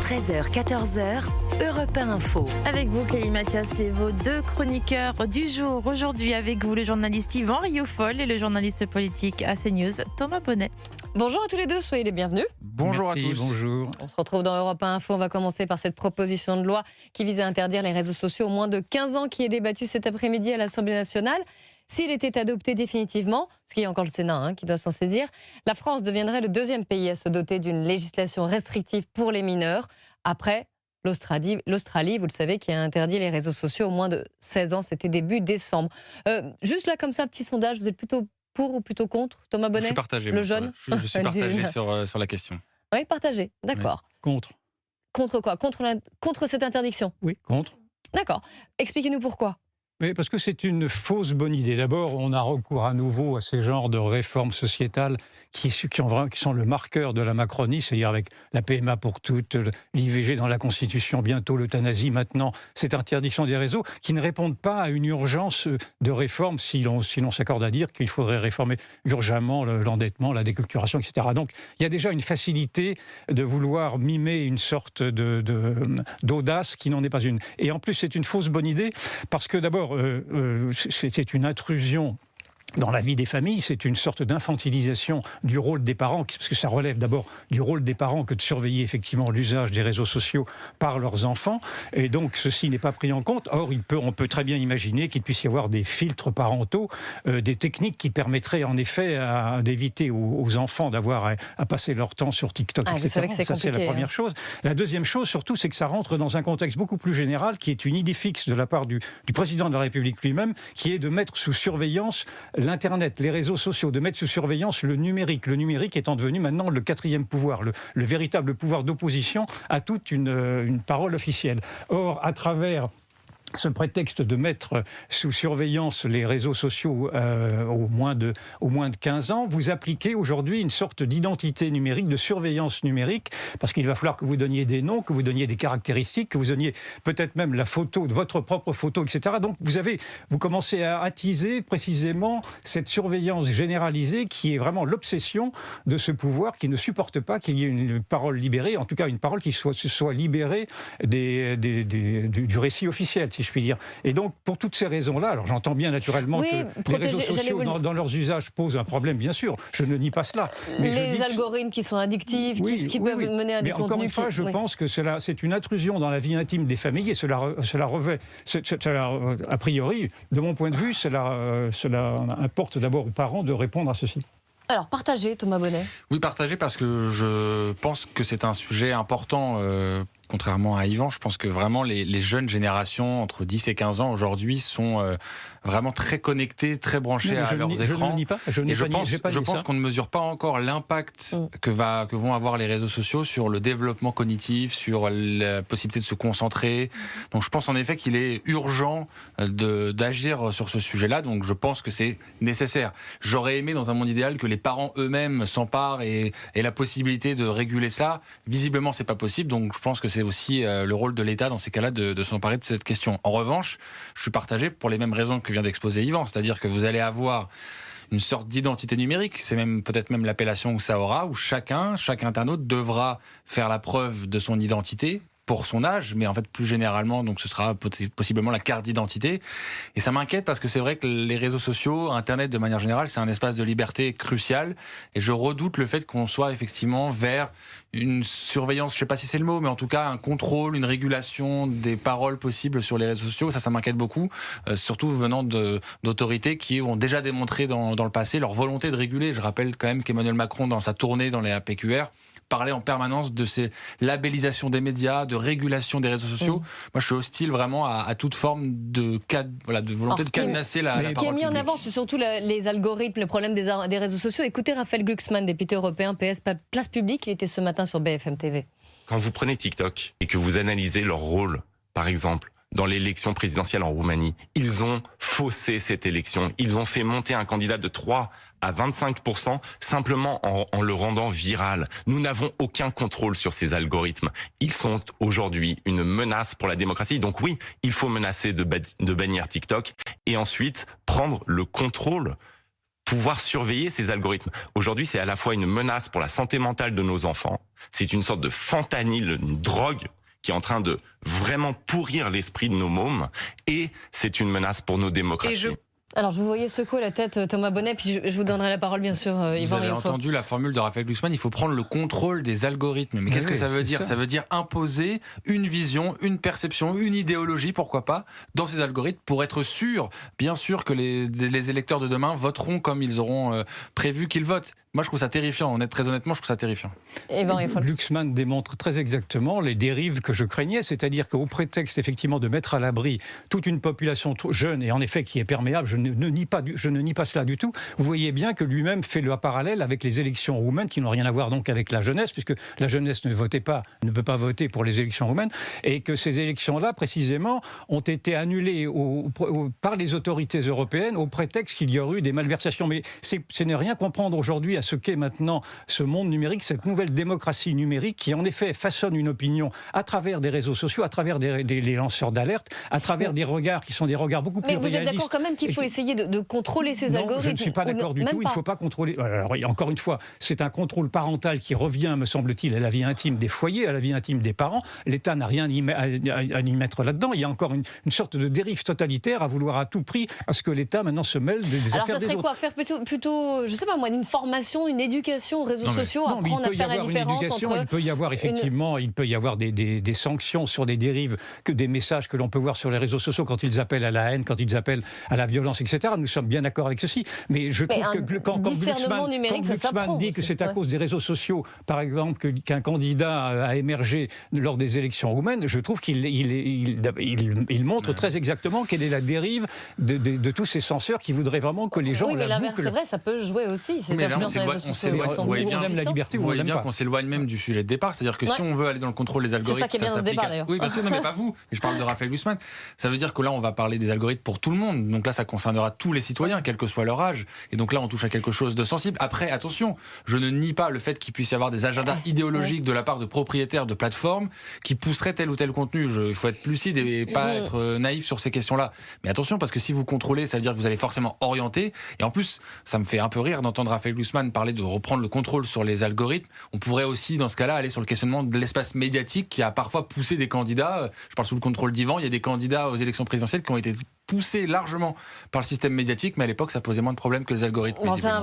13h, 14h, Europe 1 Info. Avec vous, Clélie Mathias, et vos deux chroniqueurs du jour. Aujourd'hui, avec vous, le journaliste Yvan Rioufol et le journaliste politique à CNews, Thomas Bonnet. Bonjour à tous les deux, soyez les bienvenus. Bonjour à tous. Bonjour. On se retrouve dans Europe 1 Info. On va commencer par cette proposition de loi qui vise à interdire les réseaux sociaux aux moins de 15 ans, qui est débattue cet après-midi à l'Assemblée nationale. S'il était adopté définitivement, ce qui est encore le Sénat qui doit s'en saisir, la France deviendrait le deuxième pays à se doter d'une législation restrictive pour les mineurs, après l'Australie, vous le savez, qui a interdit les réseaux sociaux aux moins de 16 ans. C'était début décembre. Juste là, comme ça, un petit sondage, vous êtes plutôt pour ou plutôt contre, Thomas Bonnet? Je suis partagé. Le jeune Je suis partagé sur la question. Oui, partagé, d'accord. Oui. Contre. Contre quoi? Contre cette interdiction? Oui, contre. D'accord. Expliquez-nous pourquoi. Oui, parce que c'est une fausse bonne idée. D'abord, on a recours à nouveau à ces genres de réformes sociétales qui sont le marqueur de la Macronie, c'est-à-dire avec la PMA pour toutes, l'IVG dans la Constitution, bientôt l'euthanasie, maintenant cette interdiction des réseaux, qui ne répondent pas à une urgence de réforme si l'on s'accorde à dire qu'il faudrait réformer urgemment l'endettement, la déculturation, etc. Donc il y a déjà une facilité de vouloir mimer une sorte d'audace qui n'en est pas une. Et en plus, c'est une fausse bonne idée, parce que d'abord, c'est une intrusion dans la vie des familles, c'est une sorte d'infantilisation du rôle des parents, parce que ça relève d'abord du rôle des parents que de surveiller effectivement l'usage des réseaux sociaux par leurs enfants, et donc ceci n'est pas pris en compte. Or, on peut très bien imaginer qu'il puisse y avoir des filtres parentaux, des techniques qui permettraient en effet d'éviter aux enfants d'avoir à passer leur temps sur TikTok, etc. Vous savez que ça, c'est la première chose. La deuxième chose, surtout, c'est que ça rentre dans un contexte beaucoup plus général, qui est une idée fixe de la part du président de la République lui-même, qui est de mettre sous surveillance l'Internet, les réseaux sociaux, de mettre sous surveillance le numérique. Le numérique étant devenu maintenant le quatrième pouvoir, le véritable pouvoir d'opposition à toute une parole officielle. Or, à travers ce prétexte de mettre sous surveillance les réseaux sociaux au moins de 15 ans, vous appliquez aujourd'hui une sorte d'identité numérique, de surveillance numérique, parce qu'il va falloir que vous donniez des noms, que vous donniez des caractéristiques, que vous donniez peut-être même la photo, de votre propre photo, etc. Donc vous commencez à attiser précisément cette surveillance généralisée qui est vraiment l'obsession de ce pouvoir qui ne supporte pas qu'il y ait une parole libérée, en tout cas une parole qui soit libérée du récit officiel, si je puis dire. Et donc, pour toutes ces raisons-là, alors j'entends bien naturellement que les réseaux sociaux, dans leurs usages, posent un problème, bien sûr. Je ne nie pas cela. Mais les algorithmes qui sont addictifs, qui peuvent mener à des contenus... Encore une fois, je pense que c'est une intrusion dans la vie intime des familles, et cela revêt, a priori, de mon point de vue, cela importe d'abord aux parents de répondre à ceci. Alors, partagez, Thomas Bonnet. Oui, partagez, parce que je pense que c'est un sujet important. Contrairement à Yvan, je pense que vraiment les jeunes générations entre 10 et 15 ans aujourd'hui sont vraiment très connectées, très branchées à leurs écrans. Je pense qu'on ne mesure pas encore l'impact que vont avoir les réseaux sociaux sur le développement cognitif, sur la possibilité de se concentrer. Donc je pense en effet qu'il est urgent d'agir sur ce sujet-là. Donc je pense que c'est nécessaire. J'aurais aimé dans un monde idéal que les parents eux-mêmes s'emparent et la possibilité de réguler ça. Visiblement, c'est pas possible. Donc je pense que c'est aussi le rôle de l'État dans ces cas-là de s'emparer de cette question. En revanche, je suis partagé pour les mêmes raisons que vient d'exposer Yvan, c'est-à-dire que vous allez avoir une sorte d'identité numérique, c'est peut-être même l'appellation que ça aura, où chaque internaute devra faire la preuve de son identité pour son âge, mais en fait plus généralement, donc ce sera possiblement la carte d'identité. Et ça m'inquiète parce que c'est vrai que les réseaux sociaux, Internet de manière générale, c'est un espace de liberté crucial. Et je redoute le fait qu'on soit effectivement vers une surveillance, je ne sais pas si c'est le mot, mais en tout cas un contrôle, une régulation des paroles possibles sur les réseaux sociaux. Ça m'inquiète beaucoup, surtout venant d'autorités qui ont déjà démontré dans le passé leur volonté de réguler. Je rappelle quand même qu'Emmanuel Macron, dans sa tournée dans les APQR, parlait en permanence de ces labellisations des médias, de régulation des réseaux sociaux. Moi, je suis hostile vraiment à toute forme de volonté de cadenasser la parole. Ce qui est mis en avant, c'est surtout les algorithmes, le problème des réseaux sociaux. Écoutez Raphaël Glucksmann, député européen PS Place Publique, il était ce matin sur BFM TV. Quand vous prenez TikTok et que vous analysez leur rôle, par exemple, dans l'élection présidentielle en Roumanie, ils ont faussé cette élection. Ils ont fait monter un candidat de 3 à 25% simplement en le rendant viral. Nous n'avons aucun contrôle sur ces algorithmes. Ils sont aujourd'hui une menace pour la démocratie. Donc oui, il faut menacer de bannir TikTok et ensuite prendre le contrôle pouvoir surveiller ces algorithmes. Aujourd'hui, c'est à la fois une menace pour la santé mentale de nos enfants, c'est une sorte de fentanyl, une drogue qui est en train de vraiment pourrir l'esprit de nos mômes, et c'est une menace pour nos démocraties. Alors, je vous voyais secouer la tête, Thomas Bonnet, puis je vous donnerai la parole, bien sûr, Vous Yvan avez Rioufol. entendu la formule de Raphaël Glucksmann, il faut prendre le contrôle des algorithmes. Mais qu'est-ce que ça veut dire ? Ça veut dire imposer une vision, une perception, une idéologie, pourquoi pas, dans ces algorithmes pour être sûr, bien sûr, que les électeurs de demain voteront comme ils auront prévu qu'ils votent. Moi, je trouve ça terrifiant. Très honnêtement, je trouve ça terrifiant. Glucksmann démontre très exactement les dérives que je craignais, c'est-à-dire qu'au prétexte effectivement de mettre à l'abri toute une population jeune et en effet qui est perméable, je ne nie pas cela du tout. Vous voyez bien que lui-même fait le parallèle avec les élections roumaines qui n'ont rien à voir donc avec la jeunesse, puisque la jeunesse ne peut pas voter pour les élections roumaines, et que ces élections-là précisément ont été annulées par les autorités européennes au prétexte qu'il y aurait eu des malversations. Mais ce n'est rien comprendre aujourd'hui à ce qu'est maintenant ce monde numérique, cette nouvelle démocratie numérique qui en effet façonne une opinion à travers des réseaux sociaux, à travers les lanceurs d'alerte, à travers des regards qui sont des regards beaucoup plus réalistes. Mais vous êtes d'accord quand même qu'il faut essayer de contrôler ces algorithmes? Je ne suis pas d'accord du tout. Il ne faut pas contrôler. Alors, encore une fois, c'est un contrôle parental qui revient, me semble-t-il, à la vie intime des foyers, à la vie intime des parents. L'État n'a rien à y mettre là-dedans. Il y a encore une sorte de dérive totalitaire à vouloir à tout prix à ce que l'État maintenant se mêle des affaires des autres. Alors ça serait quoi? Faire plutôt, je ne sais pas moi, une formation, une éducation aux réseaux sociaux, apprendre à faire la différence entre... Il peut y avoir effectivement, des sanctions sur des dérives, des messages que l'on peut voir sur les réseaux sociaux quand ils appellent à la haine, quand ils appellent à la violence, etc. Nous sommes bien d'accord avec ceci. Mais je trouve que quand Glucksmann dit que c'est à cause des réseaux sociaux, par exemple, qu'un candidat a émergé lors des élections roumaines, je trouve qu'il montre très exactement quelle est la dérive de tous ces censeurs qui voudraient vraiment que les gens la bouclent. C'est vrai, ça peut jouer aussi. Vous voyez bien qu'on s'éloigne même du sujet de départ. C'est-à-dire que si on veut aller dans le contrôle des algorithmes, c'est ça qui est bien dans ce débat d'ailleurs. Oui, bien sûr, non, mais pas vous. Je parle de Raphaël Glucksmann. Ça veut dire que là, on va parler des algorithmes pour tout le monde. Donc là, ça concernera tous les citoyens, quel que soit leur âge. Et donc là, on touche à quelque chose de sensible. Après, attention, je ne nie pas le fait qu'il puisse y avoir des agendas idéologiques de la part de propriétaires de plateformes qui pousseraient tel ou tel contenu. Il faut être lucide et pas être naïf sur ces questions-là. Mais attention, parce que si vous contrôlez, ça veut dire que vous allez forcément orienter. Et en plus, ça me fait un peu rire d'entendre Raphaël Glucksmann parler de reprendre le contrôle sur les algorithmes. On pourrait aussi, dans ce cas-là, aller sur le questionnement de l'espace médiatique qui a parfois poussé des candidats. Je parle sous le contrôle d'Yvan. Il y a des candidats aux élections présidentielles qui ont été poussés largement par le système médiatique, mais à l'époque, ça posait moins de problèmes que les algorithmes.